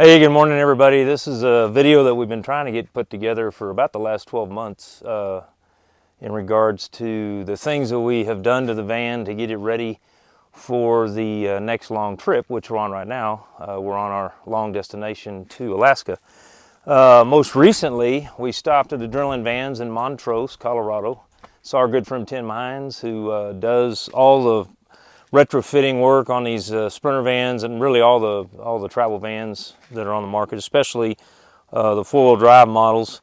Hey, good morning everybody. This is a video that we've been trying to get put together for about the last 12 months in regards to the things that we have done to the van to get it ready for the next long trip, which we're on right now. We're on our long destination to Alaska. Most recently, we stopped at Adrenaline Vans in Montrose, Colorado. Saw our good friend Tim Hines, who does all the retrofitting work on these Sprinter vans and really all the travel vans that are on the market, especially the four-wheel drive models.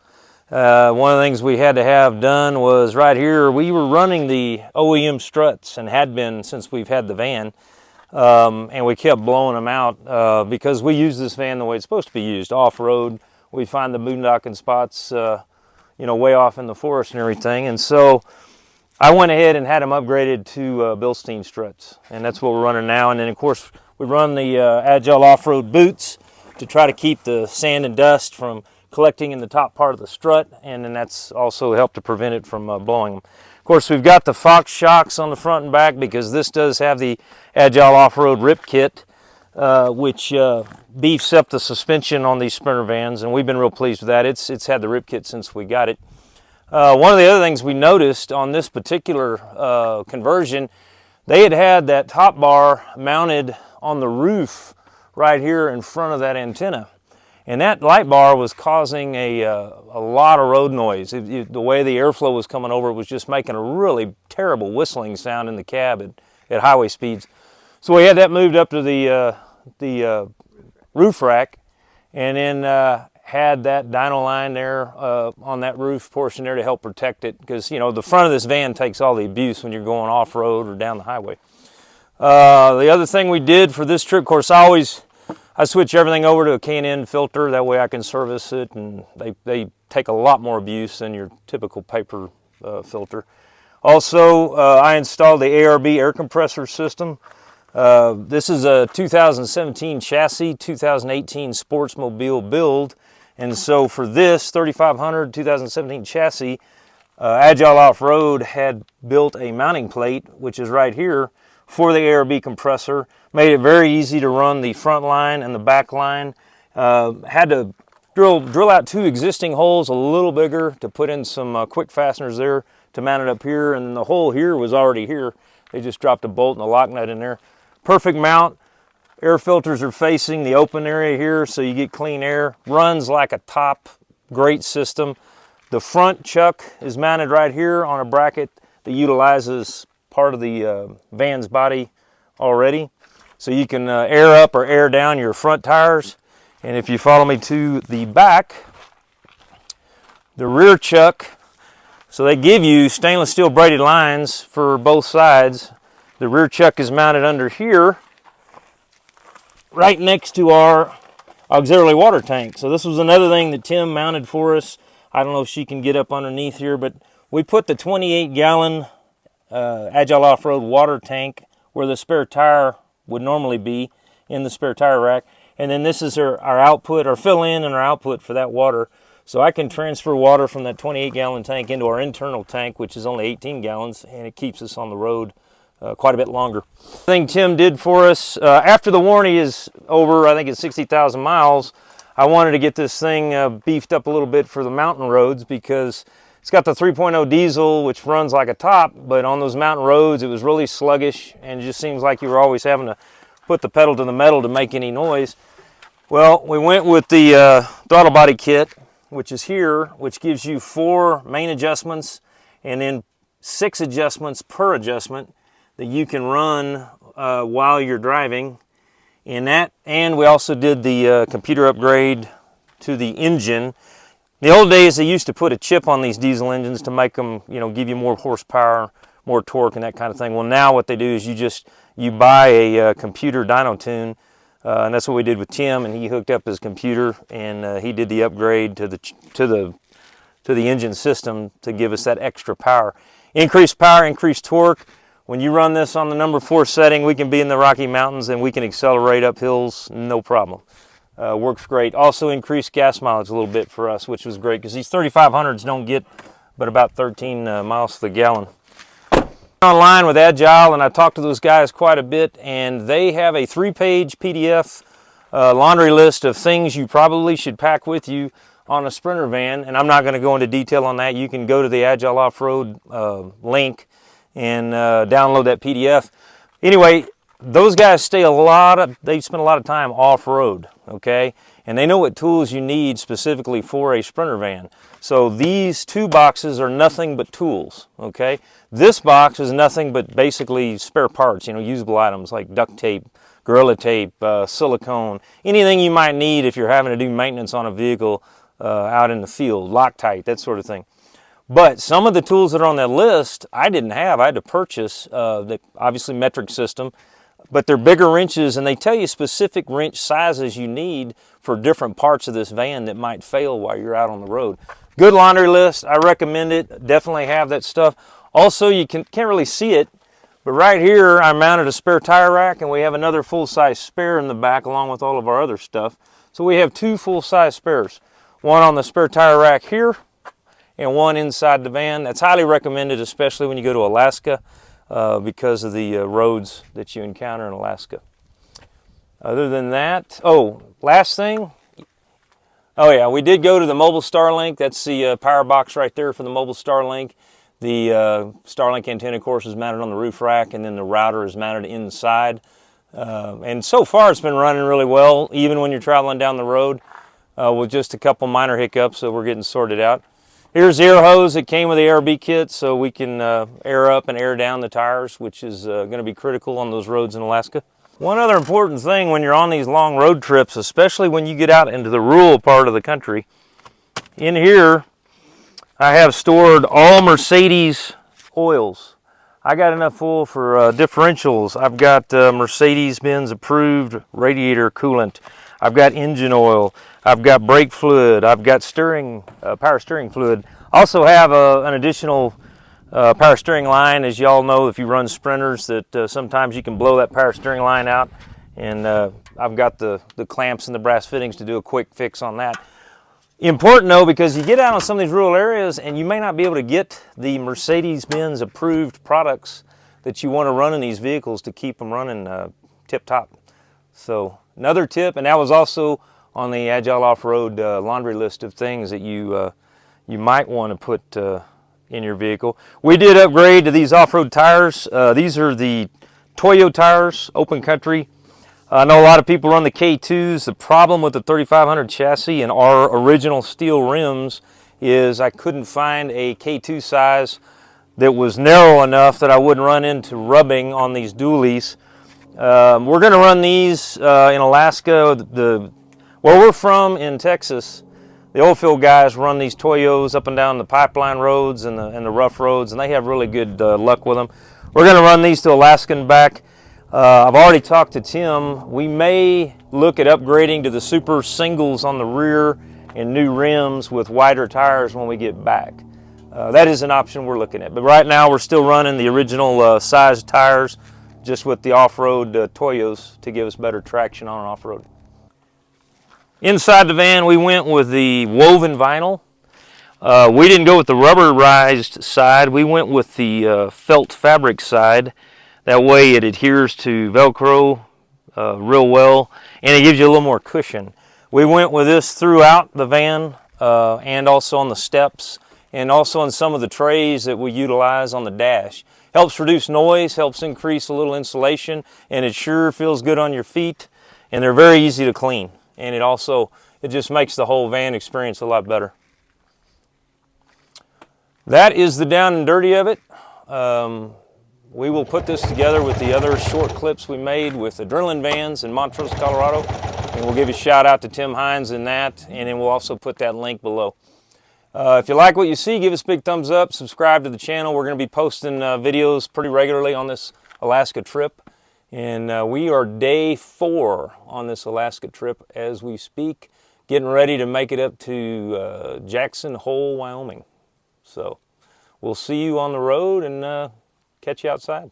One of the things we had to have done was right here, we were running the OEM struts and had been since we've had the van, and we kept blowing them out because we use this van the way it's supposed to be used, off-road. We find the boondocking spots way off in the forest and everything, and so I went ahead and had them upgraded to Bilstein struts, and that's what we're running now. And then, of course, we run the Agile off-road boots to try to keep the sand and dust from collecting in the top part of the strut, and then that's also helped to prevent it from blowing them. Of course, we've got the Fox shocks on the front and back because this does have the Agile off-road rip kit, which beefs up the suspension on these Sprinter vans, and we've been real pleased with that. It's had the rip kit since we got it. One of the other things we noticed on this particular conversion, they had that top bar mounted on the roof right here in front of that antenna. And that light bar was causing a lot of road noise. The way the airflow was coming over, it was just making a really terrible whistling sound in the cab at highway speeds. So we had that moved up to the roof rack, and then had that dyno line there on that roof portion there to help protect it, because the front of this van takes all the abuse when you're going off-road or down the highway. The other thing we did for this trip, of course, I switch everything over to a K&N filter. That way I can service it, and they take a lot more abuse than your typical paper filter. Also, I installed the ARB air compressor system. This is a 2017 chassis, 2018 Sportsmobile build. And so for this 3500 2017 chassis, Agile Off-Road had built a mounting plate, which is right here, for the ARB compressor. Made it very easy to run the front line and the back line. Had to drill out two existing holes a little bigger to put in some quick fasteners there to mount it up here, and the hole here was already here. They just dropped a bolt and a lock nut in there. Perfect mount. Air filters are facing the open area here, so you get clean air. Runs like a top, great system. The front chuck is mounted right here on a bracket that utilizes part of the van's body already. So you can air up or air down your front tires. And if you follow me to the back, the rear chuck, so they give you stainless steel braided lines for both sides. The rear chuck is mounted under here, right next to our auxiliary water tank. So this was another thing that Tim mounted for us. I don't know if she can get up underneath here, but we put the 28-gallon Agile Off-Road water tank where the spare tire would normally be, in the spare tire rack. And then this is our output, our fill-in and our output for that water. So I can transfer water from that 28-gallon tank into our internal tank, which is only 18 gallons, and it keeps us on the road quite a bit longer. The thing Tim did for us, after the warranty is over, I think it's 60,000 miles, I wanted to get this thing beefed up a little bit for the mountain roads, because it's got the 3.0 diesel, which runs like a top, but on those mountain roads it was really sluggish, and it just seems like you were always having to put the pedal to the metal to make any noise. Well, we went with the throttle body kit, which is here, which gives you 4 main adjustments and then 6 adjustments per adjustment that you can run while you're driving. And we also did the computer upgrade to the engine. In the old days, they used to put a chip on these diesel engines to make them, give you more horsepower, more torque, and that kind of thing. Well, now what they do is you buy a computer dyno tune, and that's what we did with Tim. And he hooked up his computer, and he did the upgrade to the engine system to give us that extra power. Increased power, increased torque. When you run this on the number 4 setting, we can be in the Rocky Mountains and we can accelerate up hills, no problem. Works great. Also increased gas mileage a little bit for us, which was great, because these 3500s don't get but about 13 miles to the gallon. Online with Agile, and I talked to those guys quite a bit, and they have a 3-page PDF laundry list of things you probably should pack with you on a Sprinter van, and I'm not going to go into detail on that. You can go to the Agile Off-Road link and download that PDF. Anyway, those guys spend a lot of time off-road, okay? And they know what tools you need specifically for a Sprinter van. So these 2 boxes are nothing but tools, okay? This box is nothing but basically spare parts, usable items like duct tape, Gorilla Tape, silicone, anything you might need if you're having to do maintenance on a vehicle out in the field, Loctite, that sort of thing. But some of the tools that are on that list, I didn't have. I had to purchase, obviously metric system, but they're bigger wrenches, and they tell you specific wrench sizes you need for different parts of this van that might fail while you're out on the road. Good laundry list. I recommend it. Definitely have that stuff. Also, you can't really see it, but right here I mounted a spare tire rack, and we have another full-size spare in the back along with all of our other stuff. So we have 2 full-size spares. One on the spare tire rack here, and one inside the van. That's highly recommended, especially when you go to Alaska, because of the roads that you encounter in Alaska. Other than that, last thing. Oh yeah, we did go to the mobile Starlink. That's the power box right there for the mobile Starlink. The Starlink antenna, of course, is mounted on the roof rack, and then the router is mounted inside. And so far it's been running really well, even when you're traveling down the road, with just a couple minor hiccups, so we're getting sorted out. Here's the air hose that came with the ARB kit, so we can air up and air down the tires, which is going to be critical on those roads in Alaska. One other important thing when you're on these long road trips, especially when you get out into the rural part of the country, in here I have stored all Mercedes oils. I got enough oil for differentials. I've got Mercedes-Benz approved radiator coolant. I've got engine oil. I've got brake fluid. I've got power steering fluid. Also have an additional power steering line. As you all know, if you run Sprinters, that sometimes you can blow that power steering line out. And I've got the clamps and the brass fittings to do a quick fix on that. Important though, because you get out on some of these rural areas and you may not be able to get the Mercedes-Benz approved products that you want to run in these vehicles to keep them running tip-top. So another tip, and that was also on the Agile Off-Road laundry list of things that you might want to put in your vehicle. We did upgrade to these off-road tires. These are the Toyo tires, open country. I know a lot of people run the K2s. The problem with the 3500 chassis and our original steel rims is I couldn't find a K2 size that was narrow enough that I wouldn't run into rubbing on these dualies. We're going to run these in Alaska. Where we're from in Texas, the oilfield guys run these Toyos up and down the pipeline roads and the rough roads, and they have really good luck with them. We're going to run these to Alaska and back. I've already talked to Tim. We may look at upgrading to the super singles on the rear and new rims with wider tires when we get back. That is an option we're looking at. But right now we're still running the original size tires, just with the off-road Toyos to give us better traction on off-road. Inside the van we went with the woven vinyl. We didn't go with the rubberized side. We went with the felt fabric side. That way it adheres to Velcro real well, and it gives you a little more cushion. We went with this throughout the van and also on the steps and also on some of the trays that we utilize on the dash. Helps reduce noise, helps increase a little insulation, and it sure feels good on your feet, and they're very easy to clean. And it just makes the whole van experience a lot better. That is the down and dirty of it. We will put this together with the other short clips we made with Adrenaline Vans in Montrose, Colorado. And we'll give a shout out to Tim Hines in that, and then we'll also put that link below. If you like what you see, give us a big thumbs up, subscribe to the channel. We're going to be posting videos pretty regularly on this Alaska trip. And we are day 4 on this Alaska trip as we speak, getting ready to make it up to Jackson Hole, Wyoming. So we'll see you on the road and catch you outside.